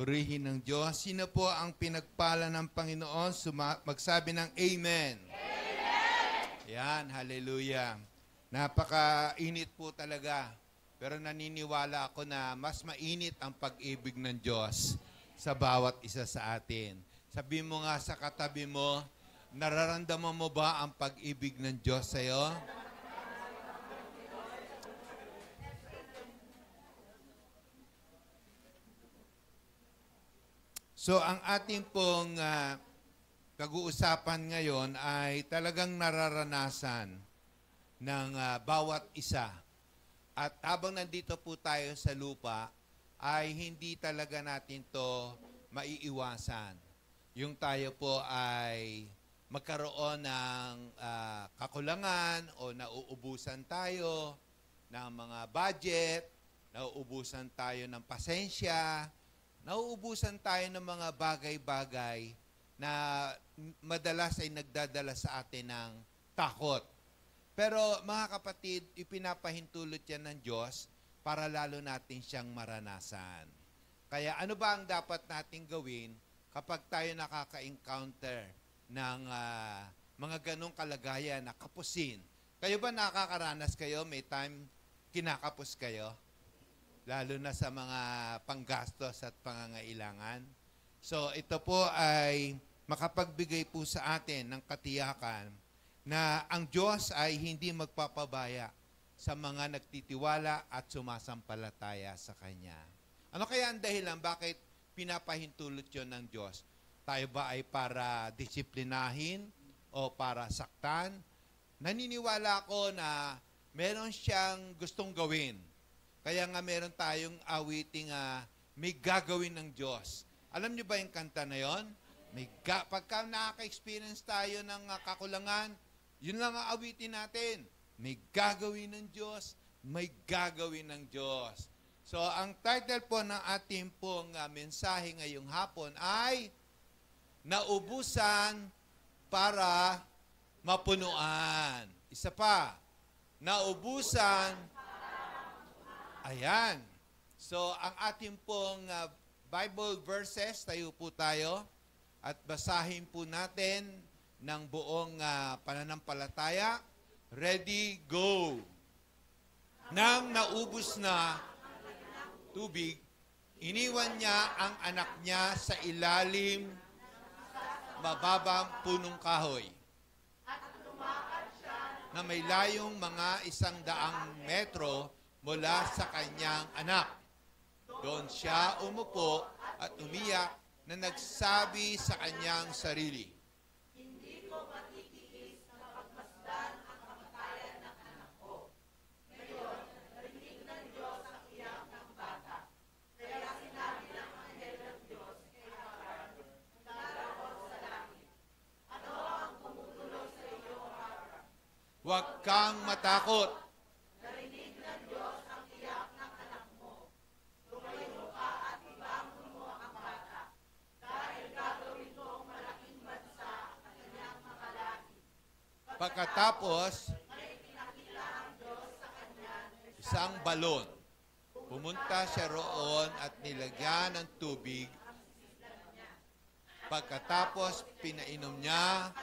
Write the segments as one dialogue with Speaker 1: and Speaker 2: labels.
Speaker 1: Purihin ng Diyos. Sino po ang pinagpala ng Panginoon? Magsabi ng Amen. Amen! Yan, hallelujah. Napakainit po talaga. Pero naniniwala ako na mas mainit ang pag-ibig ng Diyos sa bawat isa sa atin. Sabi mo nga sa katabi mo, nararamdaman mo ba ang pag-ibig ng Diyos sa iyo? So, ang ating pong pag-uusapan ngayon ay talagang nararanasan ng bawat isa. At habang nandito po tayo sa lupa, ay hindi talaga natin to maiiwasan. Yung tayo po ay magkaroon ng kakulangan o nauubusan tayo ng mga budget, nauubusan tayo ng pasensya, nauubusan tayo ng mga bagay-bagay na madalas ay nagdadala sa atin ng takot. Pero mga kapatid, ipinapahintulot yan ng Diyos para lalo natin siyang maranasan. Kaya ano ba ang dapat nating gawin kapag tayo nakaka-encounter ng mga ganong kalagayan na kapusin? Kayo ba nakakaranas kayo? May time kinakapos kayo? Lalo na sa mga panggastos at pangangailangan. So ito po ay makapagbigay po sa atin ng katiyakan na ang Diyos ay hindi magpapabaya sa mga nagtitiwala at sumasampalataya sa Kanya. Ano kaya ang dahilan bakit pinapahintulot yun ng Diyos? Tayo ba ay para disiplinahin o para saktan? Naniniwala ako na meron siyang gustong gawin. Kaya nga meron tayong awiting may gagawin ng Diyos. Alam niyo ba yung kanta na yon? Pagka nakaka-experience tayo ng kakulangan, yun lang ang awitin natin. May gagawin ng Diyos, may gagawin ng Diyos. So, ang title po ng ating pong mensahe ngayong hapon ay Naubusan para Mapunuan. Isa pa, Naubusan. Ayan. So, ang ating pong Bible verses, tayo po tayo at basahin po natin ng buong pananampalataya. Ready, go! Nang naubos na tubig, iniwan niya ang anak niya sa ilalim mababang punong kahoy na may layong mga 100 metro mula sa kanyang anak. Doon siya umupo at umiyak na nagsabi sa kanyang sarili, "Hindi ko matitiis na pagmasdan ang kamatayan ng anak ko. Ngayon, narinig ng Diyos ang iyak ng bata. Kaya sinabi ng anghel ng Diyos kay Abraham, "Daraw sa langit. Ano ang tumutuloy sa iyo, Abraham? Huwag kang matakot. Pagkatapos, isang balon. Pumunta siya roon at nilagyan ng tubig. Pagkatapos, pinainom niya.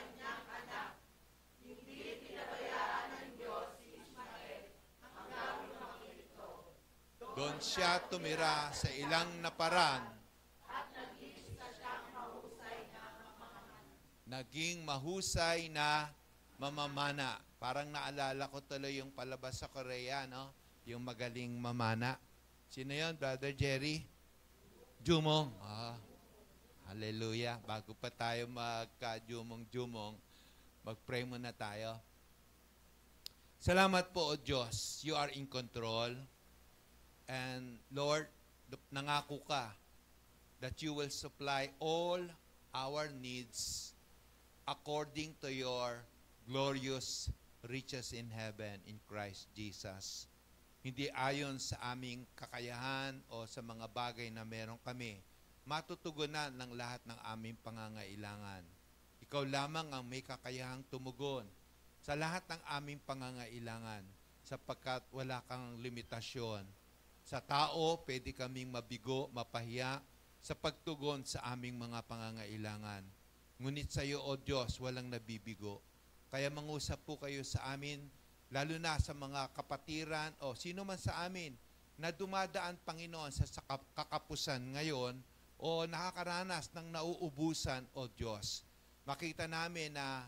Speaker 1: Doon siya tumira sa ilang naparan. Naging mahusay na mamamana. Parang naalala ko tuloy yung palabas sa Korea, no? Yung magaling mamana. Sino yun, Brother Jerry? Jumong. Hallelujah. Bago pa tayo magka-jumong-jumong, mag-pray muna tayo. Salamat po, O Diyos. You are in control. And Lord, nangako ka that you will supply all our needs according to your glorious riches in heaven in Christ Jesus. Hindi ayon sa aming kakayahan o sa mga bagay na meron kami, matutugunan ng lahat ng aming pangangailangan. Ikaw lamang ang may kakayahang tumugon sa lahat ng aming pangangailangan sapagkat wala kang limitasyon. Sa tao, pwede kaming mabigo, mapahiya, sa pagtugon sa aming mga pangangailangan. Ngunit sa iyo, O Diyos, walang nabibigo. Kaya mangusap po kayo sa amin, lalo na sa mga kapatiran o sino man sa amin na dumadaan, Panginoon, sa kakapusan ngayon o nakakaranas ng nauubusan, O Diyos. Makita namin na,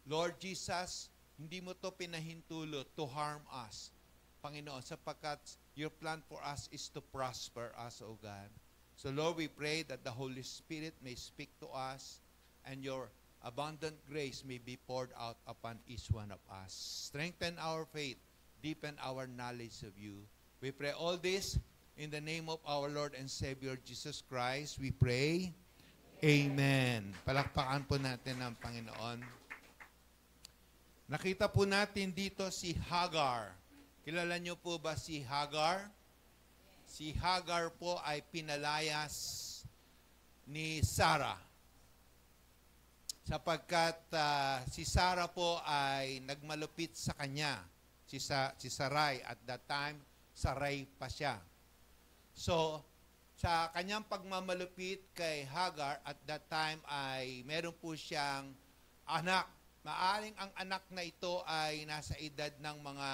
Speaker 1: Lord Jesus, hindi mo to pinahintulot to harm us, Panginoon, sapagkat your plan for us is to prosper us, O God. So Lord, we pray that the Holy Spirit may speak to us and your abundant grace may be poured out upon each one of us. Strengthen our faith, deepen our knowledge of you. We pray all this in the name of our Lord and Savior Jesus Christ. We pray. Amen. Palakpakan po natin ang Panginoon. Nakita po natin dito si Hagar. Kilala niyo po ba si Hagar? Si Hagar po ay pinalayas ni Sarah. Sapagkat si Sarah po ay nagmalupit sa kanya. Si Sarai. At that time, Sarai pa siya. So, sa kanyang pagmamalupit kay Hagar, at that time ay meron po siyang anak. Maaring ang anak na ito ay nasa edad ng mga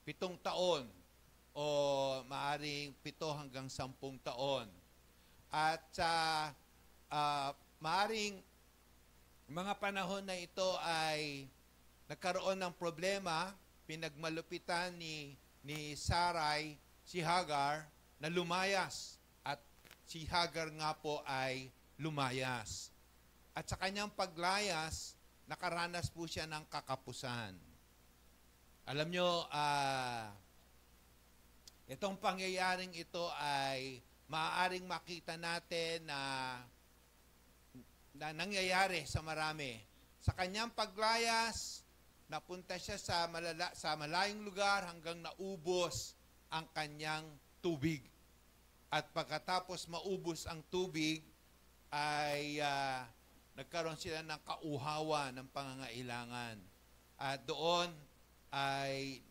Speaker 1: 7 taon o maaring 7 hanggang 10 taon. At sa maaring mga panahon na ito ay nagkaroon ng problema, pinagmalupitan ni Sarai si Hagar na lumayas. At si Hagar nga po ay lumayas. At sa kanyang paglayas, nakaranas po siya ng kakapusan. Alam nyo, itong pangyayaring ito ay maaaring makita natin na nangyayari sa marami. Sa kanyang paglayas, napunta siya sa malayong lugar hanggang naubos ang kanyang tubig. At pagkatapos maubos ang tubig, ay nagkaroon sila ng kauhawan ng pangangailangan. At doon ay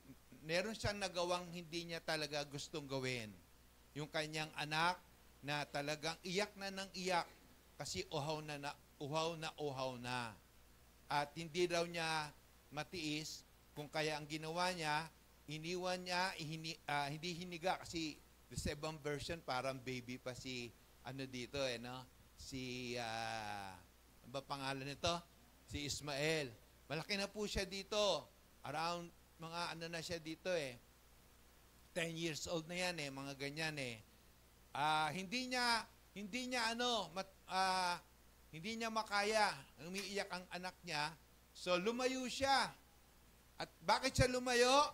Speaker 1: meron siyang nagawang hindi niya talaga gustong gawin. Yung kanyang anak na talagang iyak na ng iyak kasi uhaw na. At hindi daw niya matiis, kung kaya ang ginawa niya, iniwan niya, hindi hiniga kasi the 7th version, parang baby pa si, dito no? Si, ano ba pangalan nito? Si Ismael. Malaki na po siya dito. Around, mga na siya dito 10 years old na yan mga ganyan Hindi niya makaya. Umiiyak ang anak niya. So, lumayo siya. At bakit siya lumayo?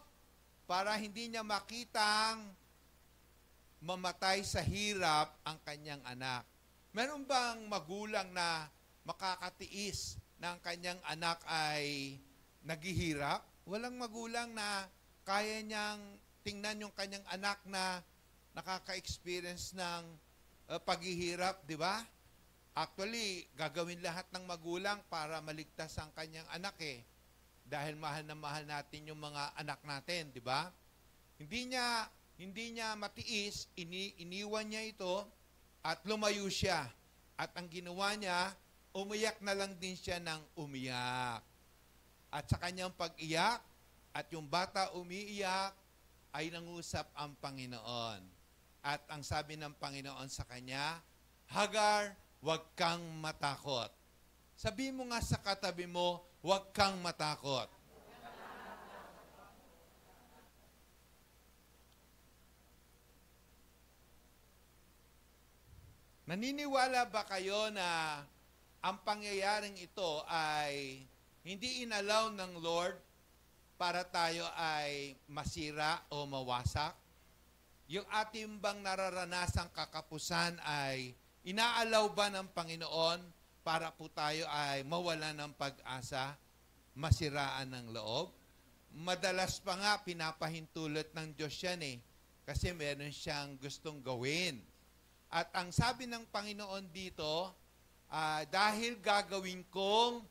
Speaker 1: Para hindi niya makitang mamatay sa hirap ang kanyang anak. Meron bang magulang na makakatiis na ang kanyang anak ay naghihirap? Walang magulang na kaya niyang tingnan yung kanyang anak na nakaka-experience ng paghihirap, di ba? Actually, gagawin lahat ng magulang para maligtas ang kanyang anak Dahil mahal na mahal natin yung mga anak natin, di ba? Hindi niya matiis, iniwan niya ito at lumayo siya. At ang ginawa niya, umiyak na lang din siya ng umiyak. At sa kanyang pag-iyak, at yung bata umiiyak, ay nangusap ang Panginoon. At ang sabi ng Panginoon sa kanya, Hagar, huwag kang matakot. Sabi mo nga sa katabi mo, huwag kang matakot. Naniniwala ba kayo na ang pangyayaring ito ay hindi inalaw ng Lord para tayo ay masira o mawasak? Yung ating bang nararanasang kakapusan ay inaalaw ba ng Panginoon para po tayo ay mawala ng pag-asa, masiraan ng loob? Madalas pa nga pinapahintulot ng Diyos yan kasi meron siyang gustong gawin. At ang sabi ng Panginoon dito, dahil gagawin kong,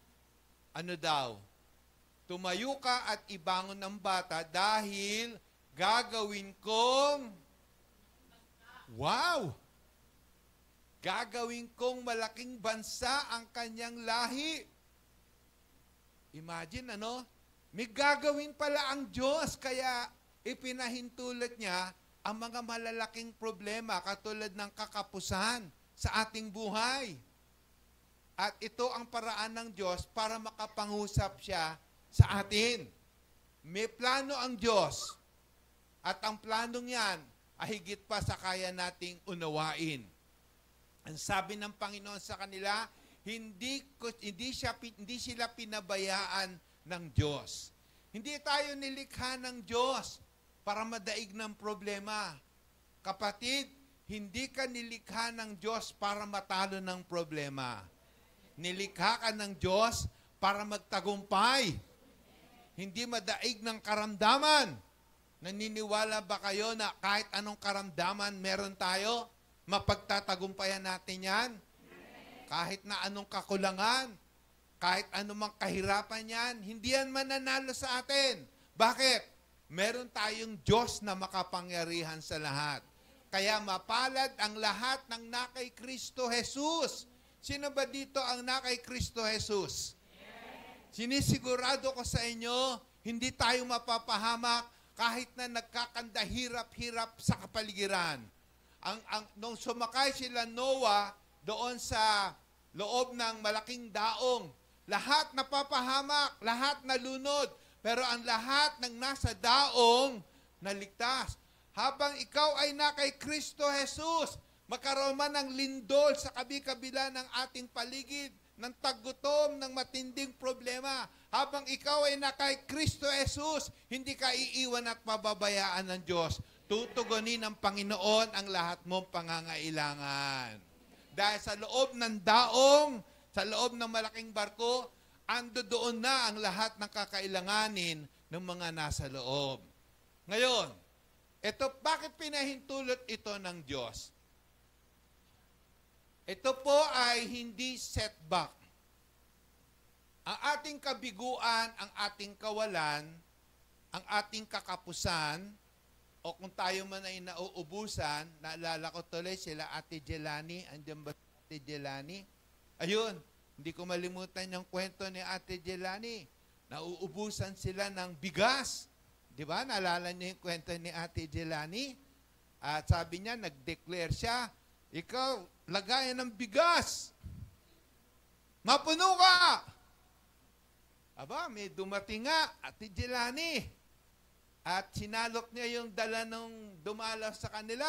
Speaker 1: tumayo ka at ibangon ng bata dahil gagawin kong, wow! Gagawin kong malaking bansa ang kanyang lahi. Imagine, ano? May gagawin pala ang Diyos, kaya ipinahintulot niya ang mga malalaking problema katulad ng kakapusan sa ating buhay. At ito ang paraan ng Diyos para makapangusap siya sa atin. May plano ang Diyos. At ang planong yan ay higit pa sa kaya nating unawain. Ang sabi ng Panginoon sa kanila, hindi sila pinabayaan ng Diyos. Hindi tayo nilikha ng Diyos para madaig ng problema. Kapatid, hindi ka nilikha ng Diyos para matalo ng problema. Nilikha ka ng Diyos para magtagumpay. Hindi madaig ng karamdaman. Naniniwala ba kayo na kahit anong karamdaman meron tayo, mapagtatagumpayan natin yan? Kahit na anong kakulangan, kahit anumang kahirapan yan, hindi yan mananalo sa atin. Bakit? Meron tayong Diyos na makapangyarihan sa lahat. Kaya mapalad ang lahat ng nakay Kristo Jesus. Sino ba dito ang nakay Kristo Jesus? Sinisigurado ko sa inyo, hindi tayo mapapahamak kahit na nagkakanda hirap-hirap sa kapaligiran. Nung sumakay sila Noah doon sa loob ng malaking daong, lahat napapahamak, lahat nalunod, pero ang lahat ng nasa daong naligtas. Habang ikaw ay na kay Kristo Jesus, magkaroon man ng lindol sa kabi-kabila ng ating paligid, ng taggutom, ng matinding problema. Habang ikaw ay na kay Kristo Jesus, hindi ka iiwan at pababayaan ng Diyos. Tutugunin ng Panginoon ang lahat mong pangangailangan. Dahil sa loob ng daong, sa loob ng malaking barko, ando doon na ang lahat ng kakailanganin ng mga nasa loob. Ngayon, bakit pinahintulot ito ng Diyos? Ito po ay hindi setback. Ang ating kabiguan, ang ating kawalan, ang ating kakapusan, o kung tayo man ay nauubusan, naalala ko tuloy sila Ate Jelani, andiyan ba Ate Jelani? Ayun, hindi ko malimutan yung kwento ni Ate Jelani. Nauubusan sila ng bigas. Di ba? Naalala niyo yung kwento ni Ate Jelani? At sabi niya, nag-declare siya, ikaw, lagayan ng bigas. Mapuno ka! Aba, may dumating nga, Ate Jelani. At sinalok niya yung dala nung dumalaw sa kanila.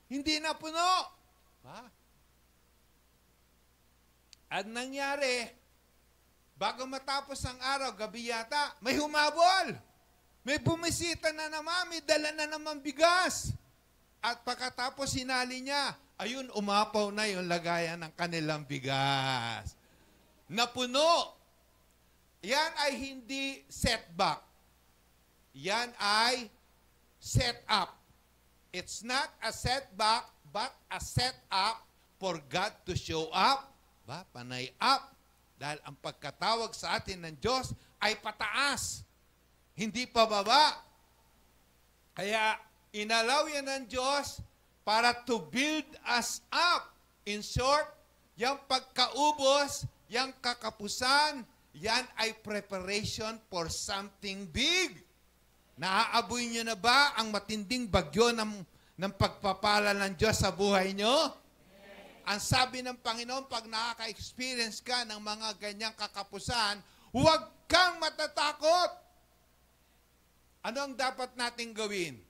Speaker 1: Hindi na puno. Ha? At nangyari, bago matapos ang araw, gabi yata, may humabol. May bumisita na naman, may dala na naman bigas. At pagkatapos sinali niya, ayun, umapaw na yung lagayan ng kanilang bigas. Napuno. Yan ay hindi setback. Yan ay set up. It's not a setback, but a set up for God to show up. Ba? Panay up. Dahil ang pagkatawag sa atin ng Diyos ay pataas. Hindi pababa. Kaya inalaw yan ng Diyos para to build us up. In short, yung pagkaubos, yung kakapusan, yan ay preparation for something big. Naaaboy nyo na ba ang matinding bagyo ng pagpapala ng Diyos sa buhay nyo? Ang sabi ng Panginoon, pag nakaka-experience ka ng mga ganyang kakapusan, huwag kang matatakot. Ano ang dapat nating gawin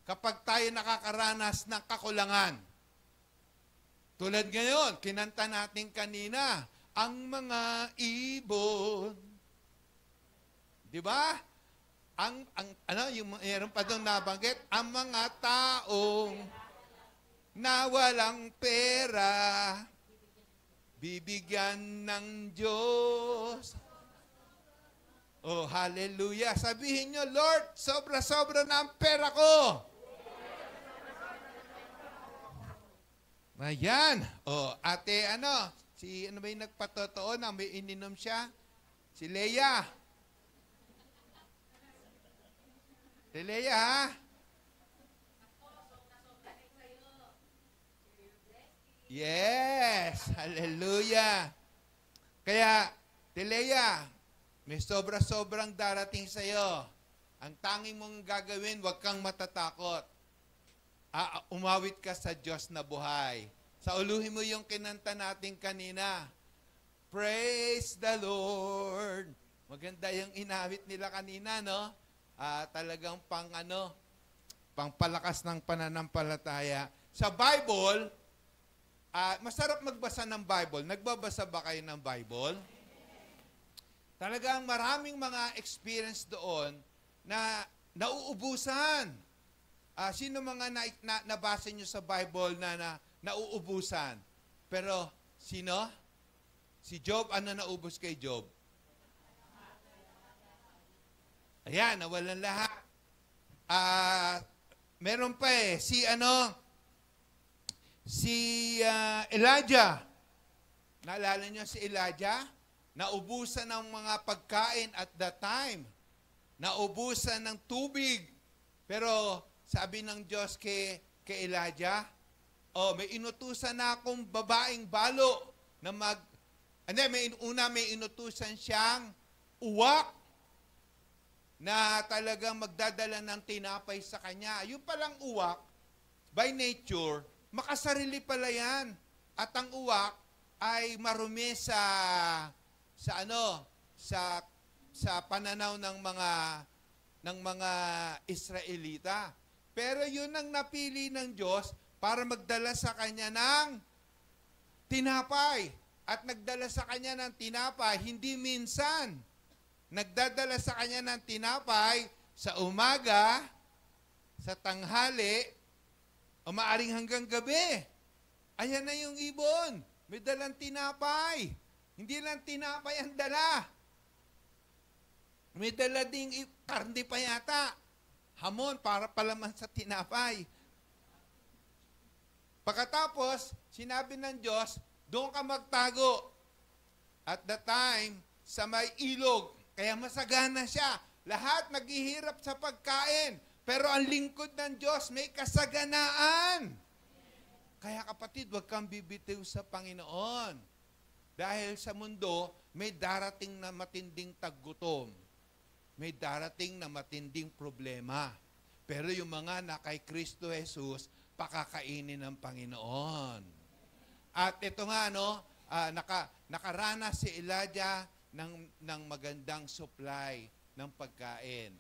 Speaker 1: kapag tayo nakakaranas ng kakulangan? Tulad ngayon, kinanta natin kanina, ang mga ibon. Di ba? Yung mayroon pa doon nabanggit, ang mga taong na walang pera, bibigyan ng Diyos. Oh, hallelujah. Sabihin nyo, Lord, sobra-sobra na ang pera ko. Ayan. Oh, ate, ano ba yung nagpatotoo na may ininom siya? Si Leia. Si Leia, ha? Yes. Yes, hallelujah. Kaya, Tilea, may sobra-sobrang darating sa iyo. Ang tanging mong gagawin, huwag kang matatakot. Umawit ka sa Diyos na buhay. Sauluhin mo yung kinanta natin kanina. Praise the Lord. Maganda yung inawit nila kanina, no? Talagang pangpalakas ng pananampalataya. Sa Bible, masarap magbasa ng Bible. Nagbabasa ba kayo ng Bible? Talagang maraming mga experience doon na nauubusan. Sino mga nabasa nyo sa Bible na nauubusan? Pero, sino? Si Job, ano naubos kay Job? Ayan, nawalan lahat. Meron pa si Elijah. Naalala nyo si Elijah? Naubusan ng mga pagkain at that time. Naubusan ng tubig. Pero sabi ng Diyos kay Elijah, may inutusan na akong babaeng balo na may inutusan siyang uwak na talagang magdadala ng tinapay sa kanya. Yung palang uwak, by nature, makasarili pala yan. At ang uwak ay marumi sa pananaw ng mga Israelita. Pero yun ang napili ng Diyos para magdala sa kanya ng tinapay. At nagdala sa kanya ng tinapay, hindi minsan. Nagdadala sa kanya ng tinapay sa umaga, sa tanghali, o maaring hanggang gabi. Ayan na yung ibon. May dalang tinapay. Hindi lang tinapay ang dala. May dala ding karne pa yata. Hamon para palaman sa tinapay. Pagkatapos, sinabi ng Diyos, doon ka magtago. At the time, sa may ilog. Kaya masagana siya. Lahat naghihirap sa pagkain. Pero ang lingkod ng Diyos may kasaganaan. Kaya kapatid, huwag kang bibitiw sa Panginoon. Dahil sa mundo, may darating na matinding taggutom. May darating na matinding problema. Pero yung mga na kay Kristo Jesus, pakakainin ng Panginoon. At ito nga, nakaranas si Elijah ng magandang supply ng pagkain.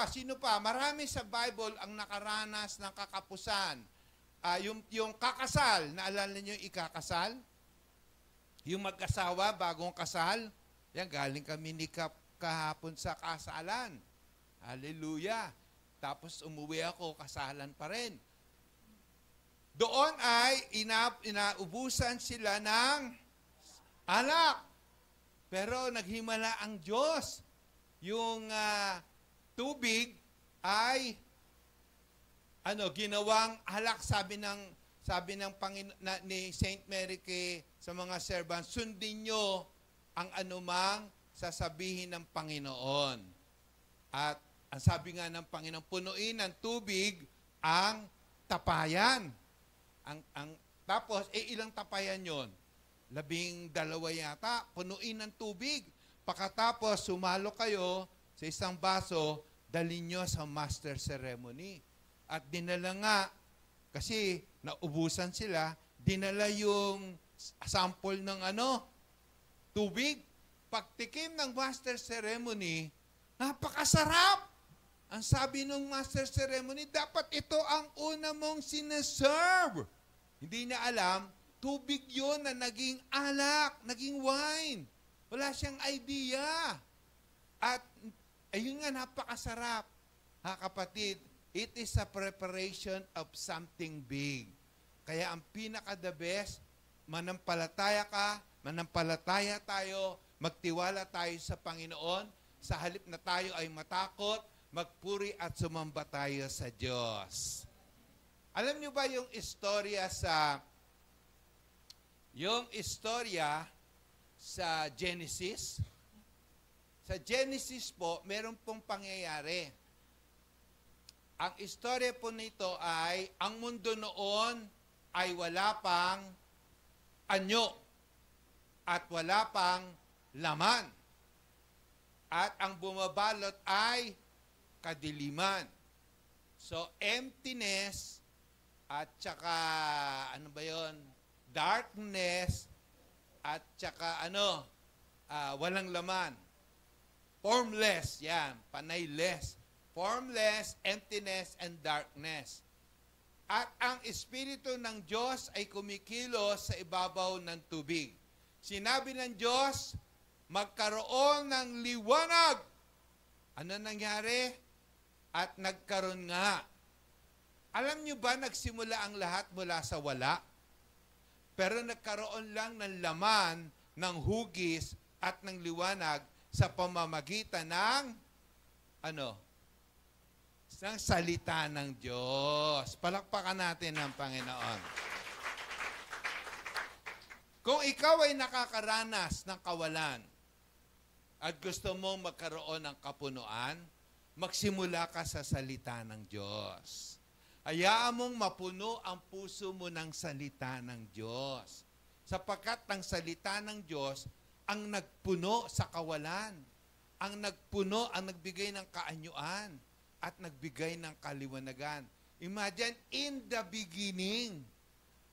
Speaker 1: Sino pa? Marami sa Bible ang nakaranas ng kakapusan. Yung kakasal, naalala niyo yung ikakasal? Yung mag-asawa, bagong kasal, yan, galing kami ni kahapon sa kasalan. Hallelujah. Tapos umuwi ako, kasalan pa rin. Doon ay inaubusan sila ng alak. Pero naghimala ang Diyos. Yung tubig ay ginawang alak, sabi ng ni Saint Mary sa mga servants, sundin nyo ang anumang sasabihin ng Panginoon. At ang sabi nga ng Panginoon, punuin ng tubig ang tapayan. Tapos, ilang tapayan yon? 12 yata, punuin ng tubig. Pagkatapos, sumalo kayo sa isang baso, dalhin nyo sa master ceremony. At dinala nga, kasi naubusan sila, dinala yung sample ng tubig. Pagtikim ng master ceremony, napakasarap! Ang sabi ng master ceremony, dapat ito ang una mong sineserve. Hindi niya alam, tubig yun na naging alak, naging wine. Wala siyang idea. At ayun nga, napakasarap. Kapatid, it is a preparation of something big. Kaya ang pinaka-the best, manampalataya ka, manampalataya tayo, magtiwala tayo sa Panginoon, sa halip na tayo ay matakot, magpuri at sumamba tayo sa Diyos. Alam niyo ba yung istorya sa Genesis? Sa Genesis po, meron pong pangyayari. Ang istorya po nito ay, ang mundo noon ay wala pang anyo at wala pang laman. At ang bumabalot ay kadiliman. So, emptiness at saka, ano ba yon? Darkness at saka walang laman. Formless, yan, panayless. Formless, emptiness, and darkness. At ang Espiritu ng Diyos ay kumikilos sa ibabaw ng tubig. Sinabi ng Diyos, magkaroon ng liwanag. Ano nangyari? At nagkaroon nga. Alam niyo ba, nagsimula ang lahat mula sa wala? Pero nagkaroon lang ng laman, ng hugis, at ng liwanag sa pamamagitan ng, ng salita ng Diyos. Palakpakan natin ang Panginoon. Kung ikaw ay nakakaranas ng kawalan at gusto mong magkaroon ng kapunuan, magsimula ka sa salita ng Diyos. Hayaan mong mapuno ang puso mo ng salita ng Diyos. Sapagkat ang salita ng Diyos ang nagpuno sa kawalan, ang nagpuno, ang nagbigay ng kaanyuan, at nagbigay ng kaliwanagan. Imagine, in the beginning.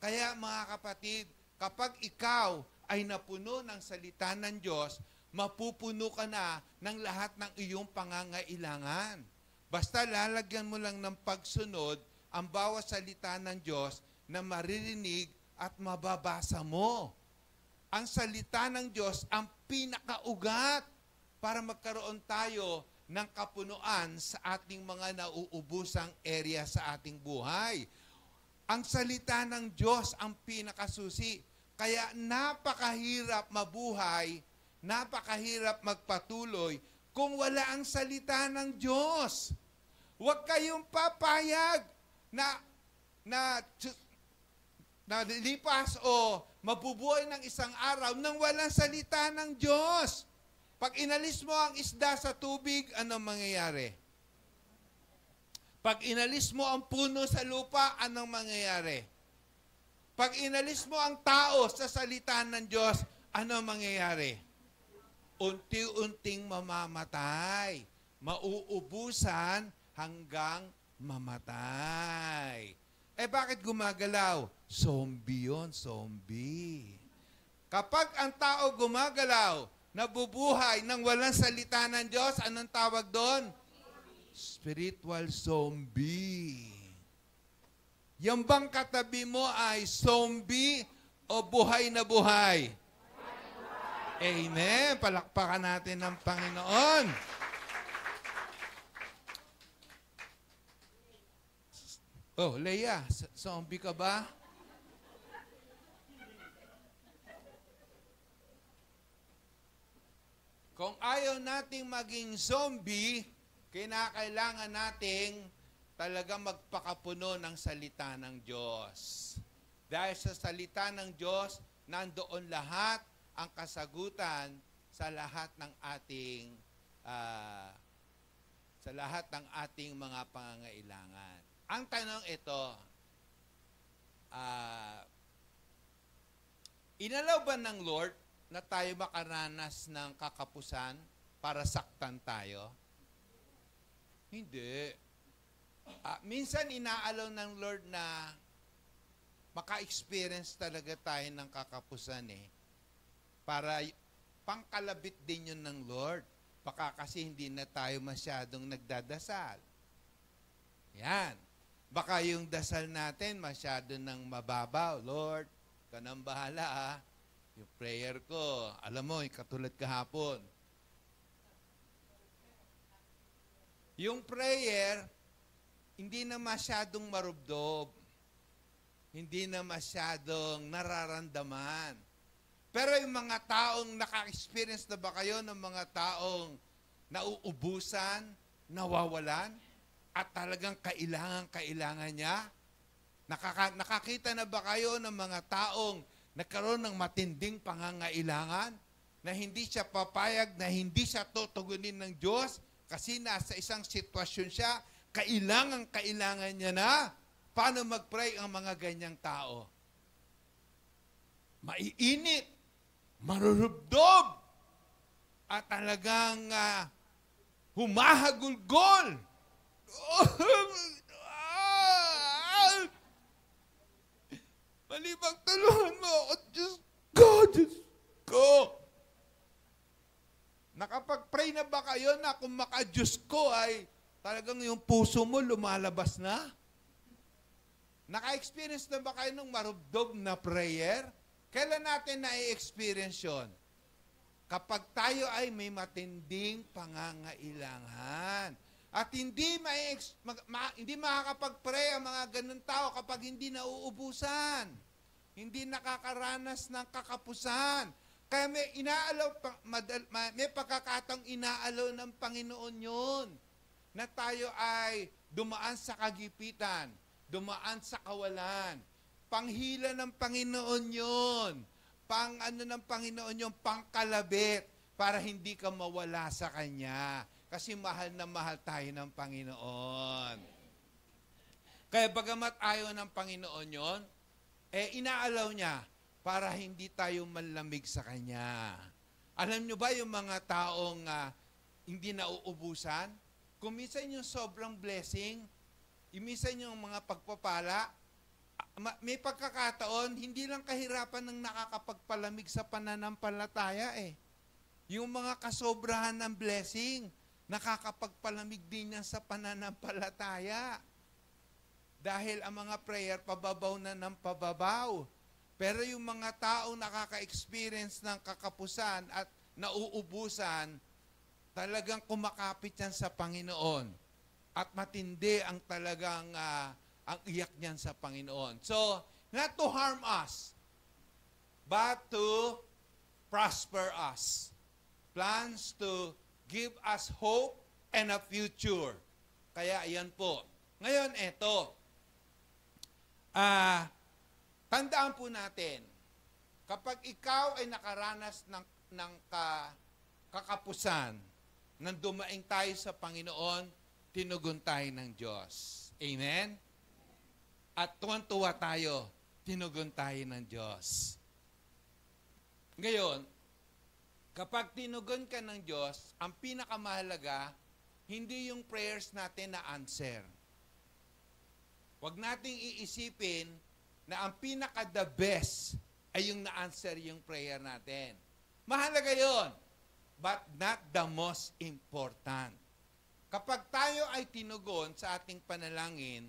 Speaker 1: Kaya mga kapatid, kapag ikaw ay napuno ng salita ng Diyos, mapupuno ka na ng lahat ng iyong pangangailangan. Basta lalagyan mo lang ng pagsunod ang bawat salita ng Diyos na maririnig at mababasa mo. Ang salita ng Diyos ang pinakaugat para magkaroon tayo ng kapunuan sa ating mga nauubusang area sa ating buhay. Ang salita ng Diyos ang pinakasusi. Kaya napakahirap mabuhay, napakahirap magpatuloy kung wala ang salita ng Diyos. Huwag kayong papayag na lilipas o mabubuhay ng isang araw nang walang salita ng Diyos. Pag inalis mo ang isda sa tubig, anong mangyayari? Pag inalis mo ang puno sa lupa, anong mangyayari? Pag inalis mo ang tao sa salita ng Diyos, anong mangyayari? Unti-unting mamamatay. Mauubusan hanggang mamatay. Bakit gumagalaw? Zombie yun, zombie. Kapag ang tao gumagalaw, nabubuhay nang walang salita ng Diyos, anong tawag doon? Spiritual zombie. Yung bang katabi mo ay zombie o buhay na buhay? Amen. Palakpakan natin ng Panginoon. Oh, Leia, zombie ka ba? Kung ayaw nating maging zombie, kinakailangan nating talagang magpakapuno ng salita ng Diyos. Dahil sa salita ng Diyos, nandoon lahat ang kasagutan sa lahat ng ating mga pangangailangan. Ang tanong ito, inalaw ba ng Lord na tayo makaranas ng kakapusan para saktan tayo? Hindi. Minsan inaalaw ng Lord na maka-experience talaga tayo ng kakapusan para pangkalabit din yun ng Lord. Baka kasi hindi na tayo masyadong nagdadasal. Yan. Baka yung dasal natin masyado nang mababaw. Lord, ka nang bahala Yung prayer ko, alam mo, katulad kahapon. Yung prayer, hindi na masyadong marubdob. Hindi na masyadong nararamdaman. Pero yung mga taong naka-experience na ba kayo ng mga taong nauubusan, nawawalan, at talagang kailangan niya? Nakakita na ba kayo ng mga taong nagkaroon ng matinding pangangailangan na hindi siya papayag, na hindi siya tutugunin ng Diyos kasi nasa isang sitwasyon siya, kailangan niya na? Paano mag-pray ang mga ganyang tao? maiinit, marurubdob, at talagang humahagulgol. Malibang tulungan mo ako, Diyos ko, Diyos ko. Nakapag-pray na ba kayo na kung maka-Diyos ko ay talagang yung puso mo lumalabas na? Naka-experience na ba kayo ng marubdob na prayer? Kailan natin na-experience yun? Kapag tayo ay may matinding pangangailangan. At hindi makakapag-pray ang mga ganun tao kapag hindi nauubusan. Hindi nakakaranas ng kakapusan. Kaya may pagkakataong inaalaw ng Panginoon yun. Na tayo ay dumaan sa kagipitan, dumaan sa kawalan. Panghila ng Panginoon yun. Ng Panginoon yun, pangkalabit para hindi ka mawala sa Kanya. Kasi mahal na mahal tayo ng Panginoon. Kaya bagamat ayaw ng Panginoon yon, inaalaw niya para hindi tayo manlamig sa Kanya. Alam nyo ba yung mga taong hindi nauubusan? Kung minsan yung sobrang blessing, minsan yung mga pagpapala, may pagkakataon, hindi lang kahirapan ng nakakapagpalamig sa pananampalataya Yung mga kasobrahan ng blessing, nakakapagpalamig din yan sa pananampalataya. Dahil ang mga prayer, pababaw na ng pababaw. Pero yung mga taong nakaka-experience ng kakapusan at nauubusan, talagang kumakapit yan sa Panginoon. At matindi ang talagang ang iyak niyan sa Panginoon. So, not to harm us, but to prosper us. Plans to give us hope and a future. Kaya ayan po. Ngayon, eto. Tandaan po natin, kapag ikaw ay nakaranas ng kakapusan, nang dumaing tayo sa Panginoon, tinugon tayo ng Diyos. Amen? At tuwan-tuwa tayo, tinugon tayo ng Diyos. Ngayon, kapag tinugon ka ng Diyos, ang pinakamahalaga, hindi yung prayers natin na answer. Huwag nating iisipin na ang pinaka-the best ay yung na-answer yung prayer natin. Mahalaga yon, but not the most important. Kapag tayo ay tinugon sa ating panalangin,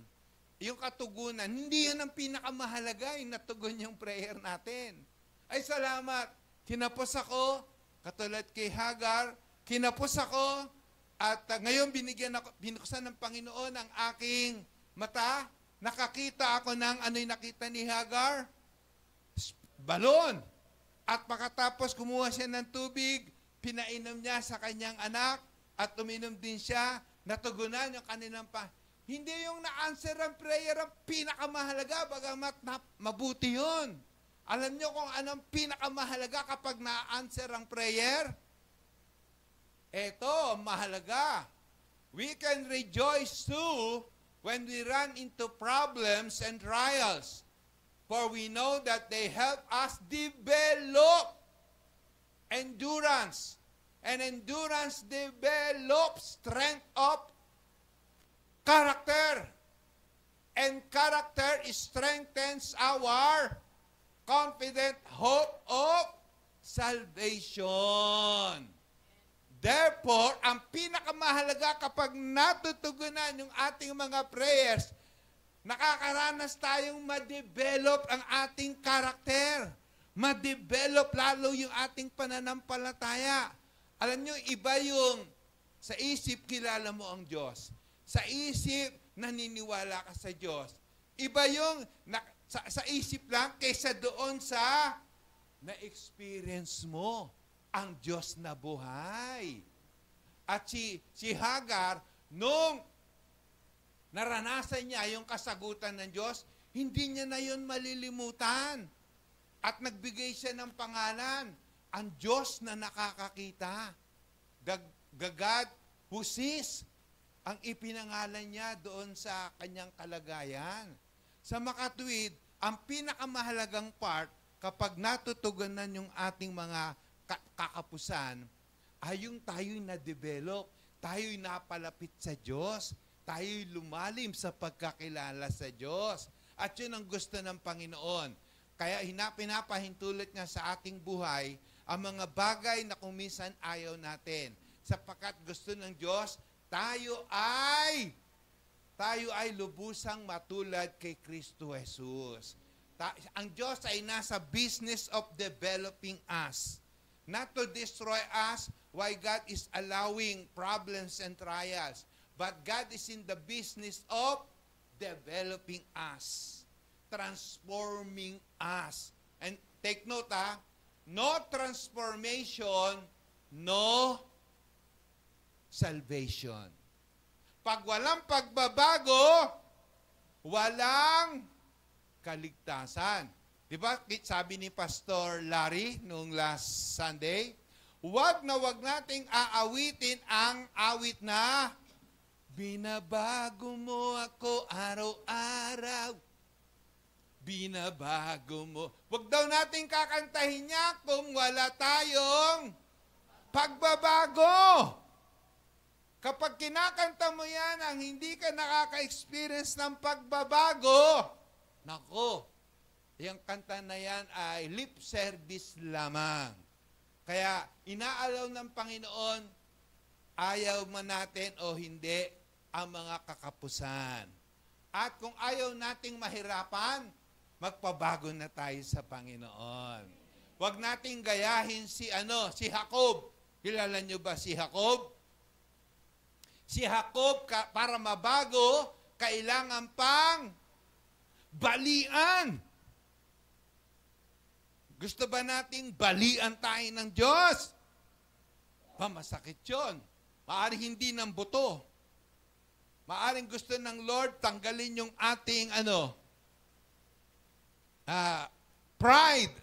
Speaker 1: yung katugunan, hindi yun ang pinakamahalaga, yung natugon yung prayer natin. Ay salamat, kinapos ako, katulad kay Hagar, kinapos ako, at ngayon binuksan ng Panginoon ang aking mata, nakakita ako ng ano'y nakita ni Hagar? Balon. At pagkatapos kumuha siya ng tubig, pinainom niya sa kanyang anak, at uminom din siya, natugunan yung kanilang Hindi yung na-answer ang prayer ang pinakamahalaga, bagamat mabuti yun. Alam nyo kung anong pinakamahalaga kapag na-answer ang prayer? Eto, mahalaga. We can rejoice too when we run into problems and trials. For we know that they help us develop endurance. And endurance develops strength of character. And character strengthens our confident hope of salvation. Therefore, ang pinakamahalaga kapag natutugunan yung ating mga prayers, nakakaranas tayong ma-develop ang ating karakter. Ma-develop lalo yung ating pananampalataya. Alam nyo, iba yung sa isip kilala mo ang Diyos. Sa isip naniniwala ka sa Diyos. Iba yung sa isip lang kaysa doon sa na-experience mo ang Diyos na buhay. At si Hagar, nung naranasan niya yung kasagutan ng Diyos, hindi niya na yun malilimutan. At nagbigay siya ng pangalan, ang Diyos na nakakakita. God who sees, ang ipinangalan niya doon sa kanyang kalagayan. Sa makatuwid, ang pinakamahalagang part, kapag natutugunan yung ating mga kakapusan, ay yung tayo'y na-develop, tayo'y napalapit sa Diyos, tayo'y lumalim sa pagkakilala sa Diyos. At yun ang gusto ng Panginoon. Kaya pinapahintulot nga sa ating buhay ang mga bagay na kung minsan ayaw natin. Sapagkat gusto ng Diyos, tayo ay lubusang matulad kay Kristo Jesus. Ang Diyos ay nasa business of developing us. Not to destroy us, why God is allowing problems and trials. But God is in the business of developing us, transforming us. And take note, no transformation, no salvation. Pag walang pagbabago, walang kaligtasan. Di ba, sabi ni Pastor Larry noong last Sunday, wag nating aawitin ang awit na binabago mo ako araw-araw. Binabago mo. Wag daw nating kakantahin niya kung wala tayong pagbabago. Kapag kinakanta mo yan, ang hindi ka nakaka-experience ng pagbabago, nako, yung kanta na yan ay lip service lamang. Kaya inaalaw ng Panginoon, ayaw man natin o hindi, ang mga kakapusan. At kung ayaw nating mahirapan, magpabago na tayo sa Panginoon. Huwag nating gayahin si Jacob. Kilala niyo ba si Jacob? Si Jacob, para mabago, kailangan pang balian. Gusto ba nating balian tayo ng Diyos? Masakit yun. Maaring hindi ng buto. Maaring gusto ng Lord tanggalin yung ating pride.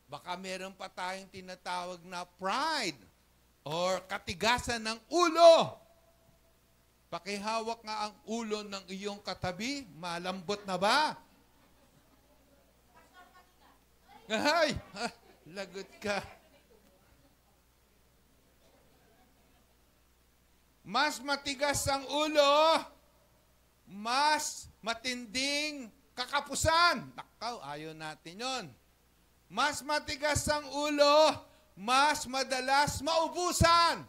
Speaker 1: Baka meron pa tayong tinatawag na pride or katigasan ng ulo. Pakihawak nga ang ulo ng iyong katabi. Malambot na ba? Ay, lagot ka. Mas matigas ang ulo, mas matinding kakapusan. Nakaw, ayaw natin yon. Mas matigas ang ulo, mas madalas maubusan.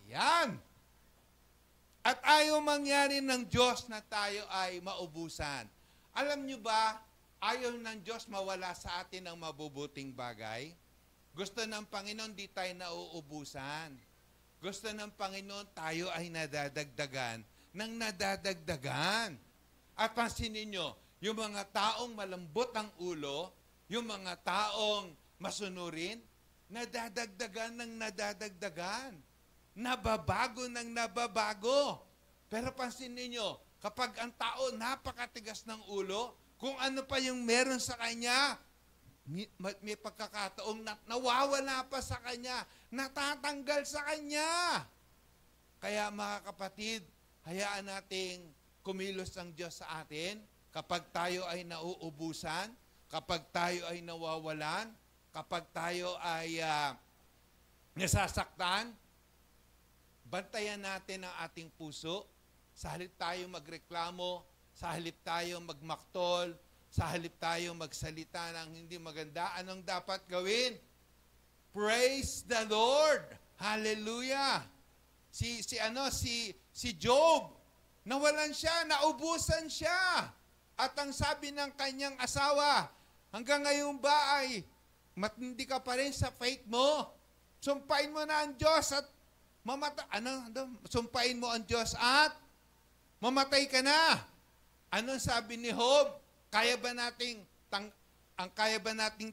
Speaker 1: Ayan. At ayaw mangyari ng Diyos na tayo ay maubusan. Alam nyo ba, ayaw ng Diyos mawala sa atin ang mabubuting bagay? Gusto ng Panginoon di tayo nauubusan. Gusto ng Panginoon tayo ay nadadagdagan ng nadadagdagan. At pansinin nyo, yung mga taong malambot ang ulo, yung mga taong masunurin, nadadagdagan ng nadadagdagan. Nababago ng nababago. Pero pansinin nyo, kapag ang tao napakatigas ng ulo, kung ano pa yung meron sa kanya, may pagkakataong nawawala pa sa kanya, natatanggal sa kanya. Kaya mga kapatid, hayaan nating kumilos ang Diyos sa atin kapag tayo ay nauubusan, kapag tayo ay nawawalan, kapag tayo ay nasasaktan. Bantayan natin ang ating puso. Sa halip tayo magreklamo, sa halip tayo magmaktol, sa halip tayo magsalita ng hindi maganda, anong dapat gawin? Praise the Lord! Hallelujah! Si Job, nawalan siya, naubusan siya. At ang sabi ng kanyang asawa, hanggang ngayon ba ay matindi ka pa rin sa faith mo? Sumpain mo na ang Diyos at sumpain mo ang Diyos at mamatay ka na. Anong sabi ni Job? Kaya ba nating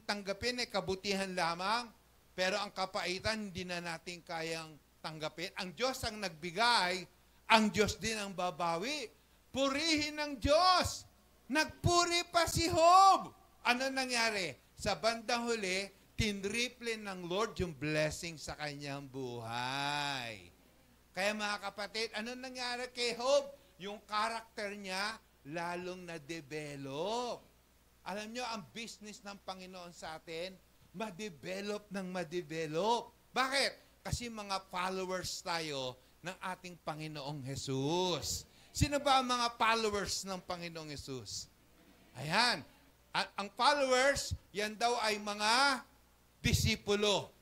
Speaker 1: tanggapin ay kabutihan lamang, pero ang kapaitan hindi na natin kayang tanggapin. Ang Diyos ang nagbigay, ang Diyos din ang babawi. Purihin ng Diyos. Nagpuri pa si Job. Ano nangyari? Sa bandang huli, tinriple ng Lord yung blessing sa kanyang buhay. Kaya mga kapatid, ano nangyari kay Job? Yung karakter niya lalong na-develop. Alam nyo, ang business ng Panginoon sa atin, ma-develop ng ma-develop. Bakit? Kasi mga followers tayo ng ating Panginoong Jesus. Sino ba ang mga followers ng Panginoong Jesus? Ayan. Ang followers, yan daw ay mga disipulo.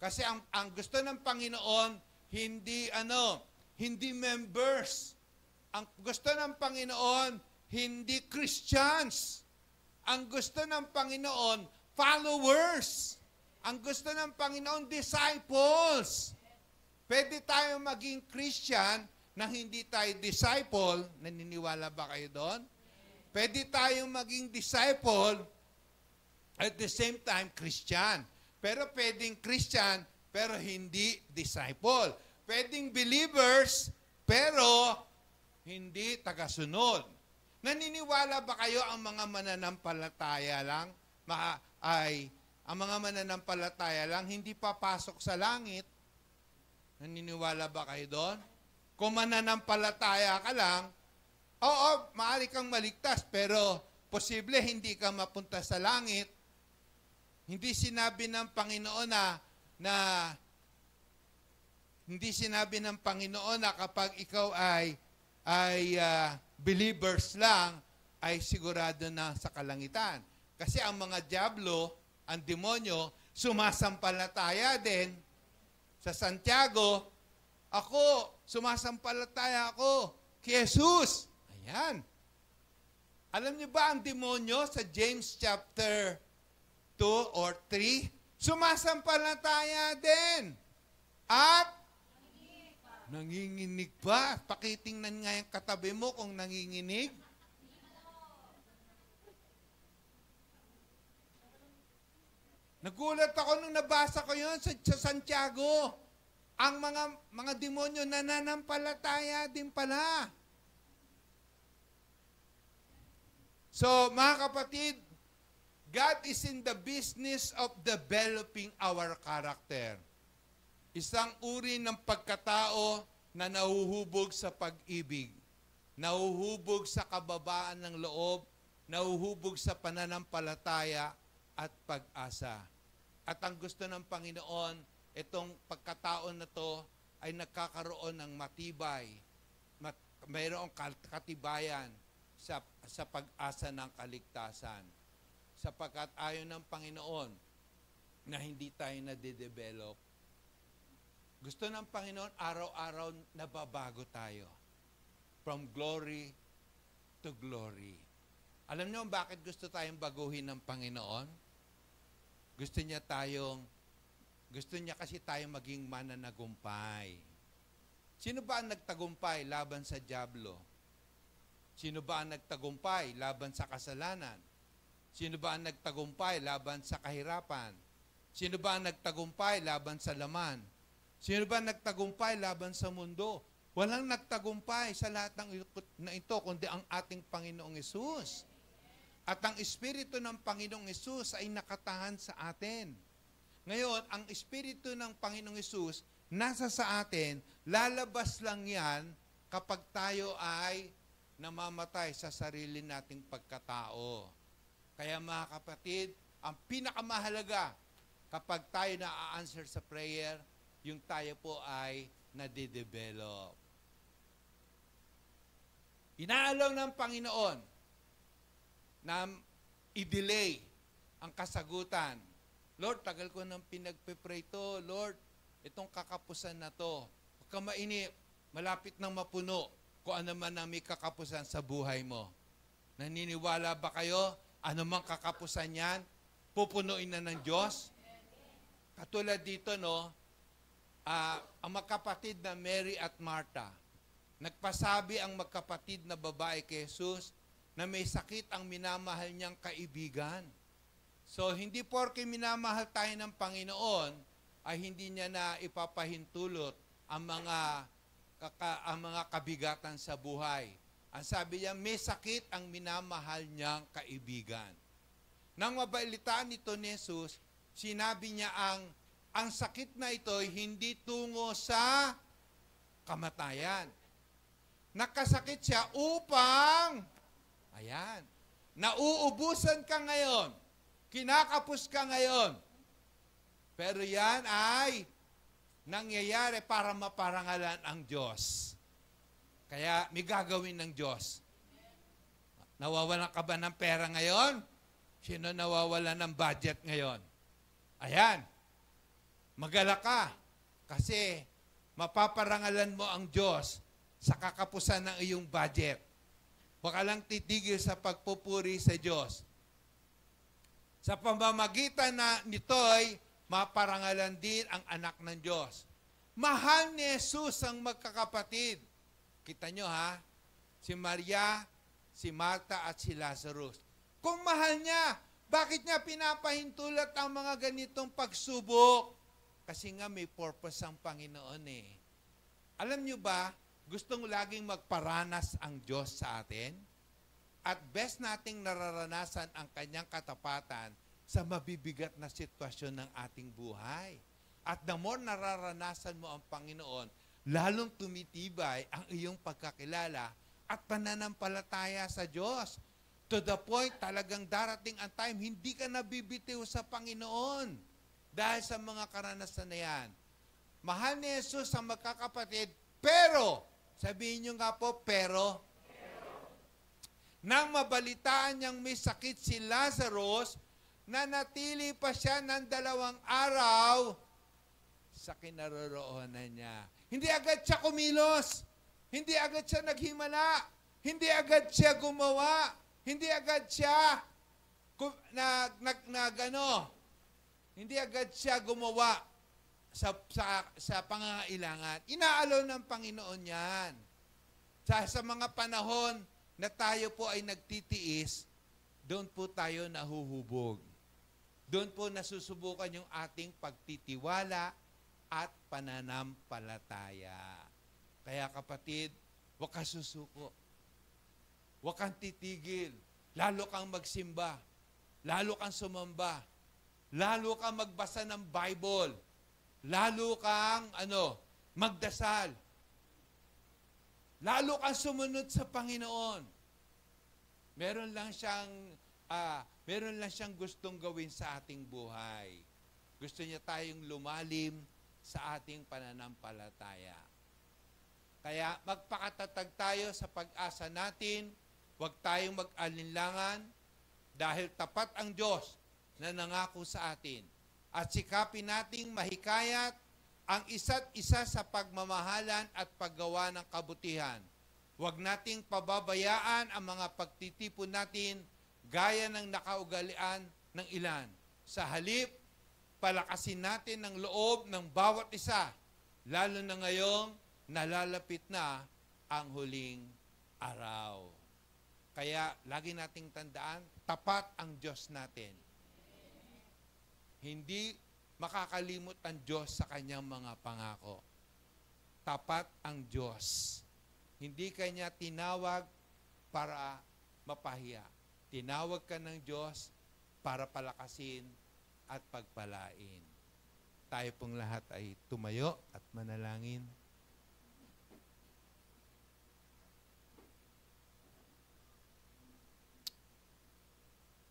Speaker 1: Kasi ang gusto ng Panginoon, hindi members. Ang gusto ng Panginoon, hindi Christians. Ang gusto ng Panginoon, followers. Ang gusto ng Panginoon, disciples. Pwede tayo maging Christian na hindi tayo disciple. Naniniwala ba kayo doon? Pwede tayong maging disciple at the same time Christian. Pero pwedeng Christian pero hindi disciple. Pwedeng believers pero hindi tagasunod. Naniniwala ba kayo ang mga mananampalataya lang ang mga mananampalataya lang hindi papasok sa langit? Naniniwala ba kayo doon? Kung mananampalataya ka lang, oo, maaari kang maligtas, pero posible hindi ka mapunta sa langit. Hindi sinabi ng Panginoon na kapag ikaw ay believers lang, ay sigurado na sa kalangitan. Kasi ang mga dyablo, ang demonyo, sumasampalataya din. Sa Santiago, sumasampalataya ako kay Jesus. Ayan. Alam niyo ba ang demonyo sa James chapter 2 or 3? Sumasampalataya din. At nanginginig pa. Pakitingnan nga yung katabi mo kung nanginginig. Nagulat ako nung nabasa ko yun sa Santiago. Ang mga demonyo nananampalataya din pala. So, mga kapatid, God is in the business of developing our character. Isang uri ng pagkatao na nahuhubog sa pag-ibig, nahuhubog sa kababaan ng loob, nahuhubog sa pananampalataya at pag-asa. At ang gusto ng Panginoon, itong pagkataon na to ay nagkakaroon ng matibay, mayroong katibayan sa pag-asa ng kaligtasan. Sapagkat ayon ng Panginoon na hindi tayo nade-develop. Gusto ng Panginoon, araw-araw nababago tayo. From glory to glory. Alam niyo bakit gusto tayong baguhin ng Panginoon? Gusto niya kasi tayong maging mananagumpay. Sino ba ang nagtagumpay laban sa dyablo? Sino ba ang nagtagumpay laban sa kasalanan? Sino ba ang nagtagumpay laban sa kahirapan? Sino ba ang nagtagumpay laban sa laman? Sino ba ang nagtagumpay laban sa mundo? Walang nagtagumpay sa lahat ng ito, kundi ang ating Panginoong Hesus. At ang Espiritu ng Panginoong Hesus ay nakatahan sa atin. Ngayon, ang Espiritu ng Panginoong Hesus nasa sa atin, lalabas lang yan kapag tayo ay namamatay sa sarili nating pagkatao. Kaya mga kapatid, ang pinakamahalaga kapag tayo na-answer sa prayer, yung tayo po ay nade-develop. Inaalaw ng Panginoon na i-delay ang kasagutan. Lord, tagal ko nang pinagpe-pray to. Lord, itong kakapusan na to. Huwag ka mainip, malapit nang mapuno kung ano man ang may kakapusan sa buhay mo. Naniniwala ba kayo? Ano mang kakapusan yan, pupunuin na ng Diyos? Katulad dito, ang magkapatid na Mary at Martha, nagpasabi ang magkapatid na babae kay Jesus na may sakit ang minamahal niyang kaibigan. So, hindi porke minamahal tayo ng Panginoon, ay hindi niya na ipapahintulot ang mga kabigatan sa buhay. Ang sabi niya, may sakit ang minamahal niyang kaibigan. Nang mabalitaan nito ni Jesus, sinabi niya ang sakit na ito ay hindi tungo sa kamatayan. Nakasakit siya upang, Nauubusan ka ngayon. Kinakapos ka ngayon. Pero yan ay nangyayari para maparangalan ang Diyos. Kaya may gagawin ng Diyos. Nawawalan ka ba ng pera ngayon? Sino nawawalan ng budget ngayon? Ayan. Magalak ka. Kasi mapaparangalan mo ang Diyos sa kakapusan ng iyong budget. Huwag ka lang titigil sa pagpupuri sa Diyos. Sa pamamagitan na nito'y maparangalan din ang anak ng Diyos. Mahal ni Jesus ang magkakapatid. Kita nyo ha? Si Maria, si Marta at si Lazarus. Kung mahal niya, bakit niya pinapahintulot ang mga ganitong pagsubok? Kasi nga may purpose ang Panginoon eh. Alam nyo ba, gustong laging magparanas ang Diyos sa atin? At best nating nararanasan ang kanyang katapatan sa mabibigat na sitwasyon ng ating buhay. At the more nararanasan mo ang Panginoon, lalong tumitibay ang iyong pagkakilala at pananampalataya sa Diyos. To the point, talagang darating ang time, hindi ka nabibitiw sa Panginoon dahil sa mga karanasan na yan. Mahal ni Jesus ang magkakapatid, pero, sabihin nyo nga po, pero, nang mabalitaan niyang may sakit si Lazarus, nanatili pa siya ng 2 araw sa kinaroroonan niya. Hindi agad siya kumilos. Hindi agad siya naghimala. Hindi agad siya gumawa. Hindi agad siya hindi agad siya gumawa sa pangangailangan. Inaalaw ng Panginoon yan. Sa mga panahon na tayo po ay nagtitiis, doon po tayo nahuhubog. Doon po nasusubukan yung ating pagtitiwala at pananampalataya. Kaya kapatid, huwag kang susuko. Huwag kang titigil. Lalo kang magsimba. Lalo kang sumamba. Lalo kang magbasa ng Bible. Lalo kang magdasal. Lalo kang sumunod sa Panginoon. Meron lang siyang gustong gawin sa ating buhay. Gusto niya tayong lumalim sa ating pananampalataya. Kaya magpakatatag tayo sa pag-asa natin, huwag tayong mag-alinlangan dahil tapat ang Diyos na nangako sa atin. At sikapin nating mahikayat ang isa't isa sa pagmamahalan at paggawa ng kabutihan. Huwag nating pababayaan ang mga pagtitipon natin gaya ng nakaugalian ng ilan. Sa halip, palakasin natin ang loob ng bawat isa, lalo na ngayong nalalapit na ang huling araw. Kaya lagi nating tandaan, tapat ang Diyos natin. Hindi makakalimot ang Diyos sa kanyang mga pangako. Tapat ang Diyos. Hindi kanya tinawag para mapahiya. Tinawag ka ng Diyos para palakasin at pagpalain. Tayo pong lahat ay tumayo at manalangin.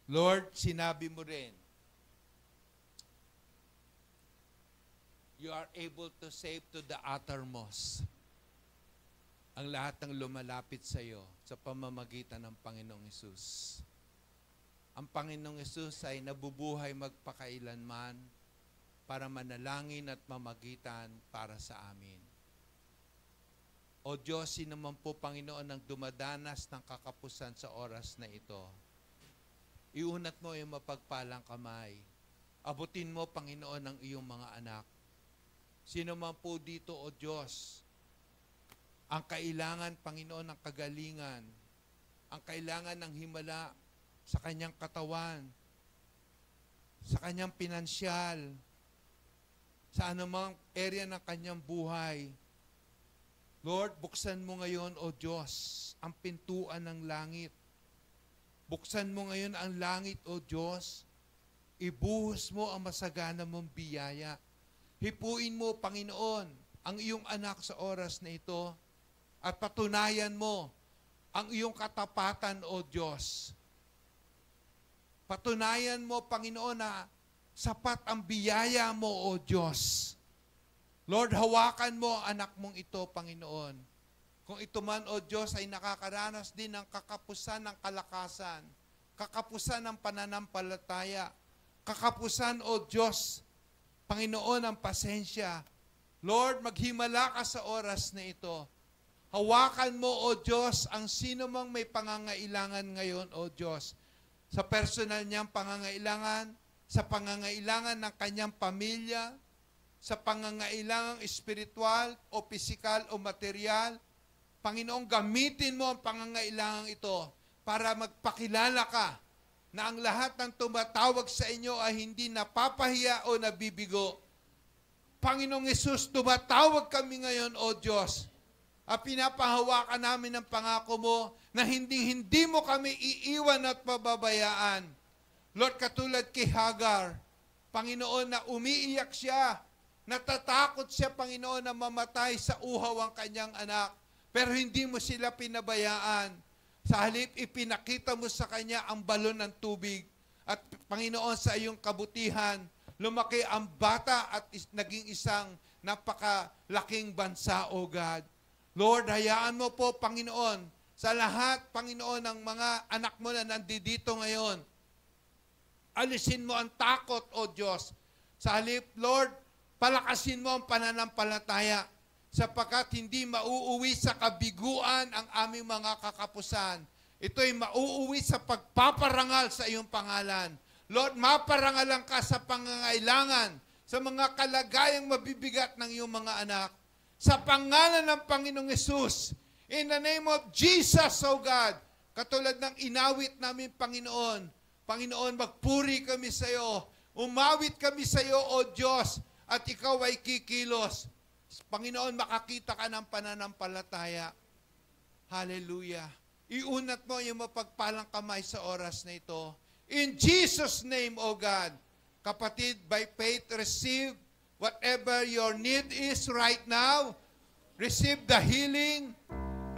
Speaker 1: Lord, sinabi mo rin, you are able to save to the uttermost ang lahat ng lumalapit sa iyo sa pamamagitan ng Panginoong Hesus. Ang Panginoong Hesus ay nabubuhay magpakailanman para manalangin at mamagitan para sa amin. O Diyos, sino man po, Panginoon, ang dumadanas ng kakapusan sa oras na ito, iunat mo yung mapagpalang kamay. Abutin mo, Panginoon, ang iyong mga anak. Sino man po dito, O Diyos, ang kailangan, Panginoon, ng kagalingan, ang kailangan ng himala sa kanyang katawan, sa kanyang pinansyal, sa anumang area ng kanyang buhay. Lord, buksan mo ngayon, O Diyos, ang pintuan ng langit. Buksan mo ngayon ang langit, O Diyos. Ibuhos mo ang masagana mong biyaya. Hipuin mo, Panginoon, ang iyong anak sa oras na ito at patunayan mo ang iyong katapatan, O Diyos. Patunayan mo, Panginoon, na sapat ang biyaya mo, O Diyos. Lord, hawakan mo ang anak mong ito, Panginoon. Kung ito man, O Diyos, ay nakakaranas din ng kakapusan ng kalakasan, kakapusan ng pananampalataya, kakapusan, O Diyos, Panginoon, ang pasensya. Lord, maghimala ka sa oras na ito. Hawakan mo, O Diyos, ang sino mang may pangangailangan ngayon, O Diyos, sa personal niyang pangangailangan, sa pangangailangan ng kanyang pamilya, sa pangangailangang espiritual o pisikal o material. Panginoon, gamitin mo ang pangangailangan ito para magpakilala ka na ang lahat ng tumatawag sa inyo ay hindi napapahiya o nabibigo. Panginoong Hesus, tumatawag kami ngayon, O Diyos, at pinapahawakan namin ang pangako mo na hindi mo kami iiwan at pababayaan. Lord, katulad kay Hagar, Panginoon, na umiiyak siya, natatakot siya, Panginoon, na mamatay sa uhaw ang kanyang anak, pero hindi mo sila pinabayaan. Sa halip, ipinakita mo sa kanya ang balon ng tubig. At Panginoon, sa iyong kabutihan, lumaki ang bata at naging isang napakalaking bansa, O God. Lord, hayaan mo po, Panginoon, sa lahat, Panginoon, ng mga anak mo na nandito ngayon, alisin mo ang takot, O Diyos. Sa halip, Lord, palakasin mo ang pananampalataya sapagkat hindi mauuwi sa kabiguan ang aming mga kakapusan. Ito'y mauuwi sa pagpaparangal sa iyong pangalan. Lord, maparangalan ka sa pangangailangan, sa mga kalagayang mabibigat ng iyong mga anak. Sa pangalan ng Panginoong Hesus, in the name of Jesus, O God, katulad ng inawit namin, Panginoon, Panginoon, magpuri kami sa iyo, umawit kami sa iyo, O Diyos, at ikaw ay kikilos. Panginoon, makakita ka ng pananampalataya. Hallelujah. Iunat mo yung mapagpalang kamay sa oras na ito. In Jesus' name, O God, kapatid, by faith, receive whatever your need is right now. Receive the healing.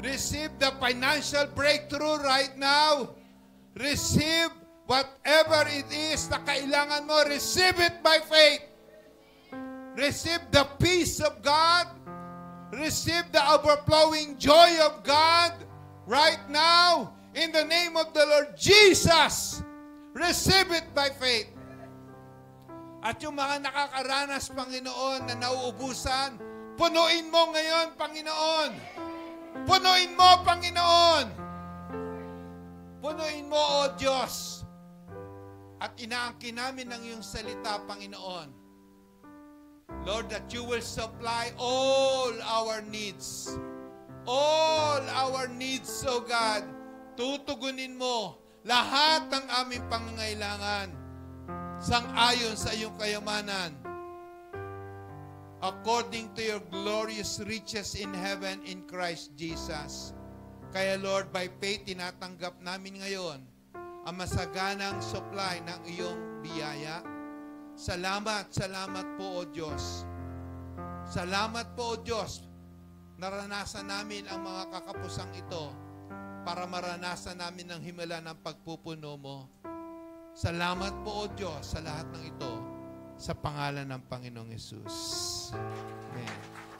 Speaker 1: Receive the financial breakthrough right now. Receive whatever it is na kailangan mo. Receive it by faith. Receive the peace of God. Receive the overflowing joy of God right now in the name of the Lord Jesus. Receive it by faith. At yung mga nakakaranas, Panginoon, na nauubusan, punuin mo ngayon, Panginoon. Punuin mo, Panginoon. Punuin mo, O Diyos. At inaangkin namin ang iyong salita, Panginoon. Lord, that you will supply all our needs. All our needs, O God. Tutugunin mo lahat ng aming pangangailangan sang-ayon sa iyong kayamanan, according to your glorious riches in heaven in Christ Jesus. Kaya Lord, by faith, tinatanggap namin ngayon ang masaganang supply ng iyong biyaya. Salamat, salamat po, O Diyos. Salamat po, O Diyos. Naranasan namin ang mga kakapusang ito para maranasan namin ang himala ng pagpupuno mo. Salamat po, O Diyos, sa lahat ng ito, sa pangalan ng Panginoong Hesus. Amen.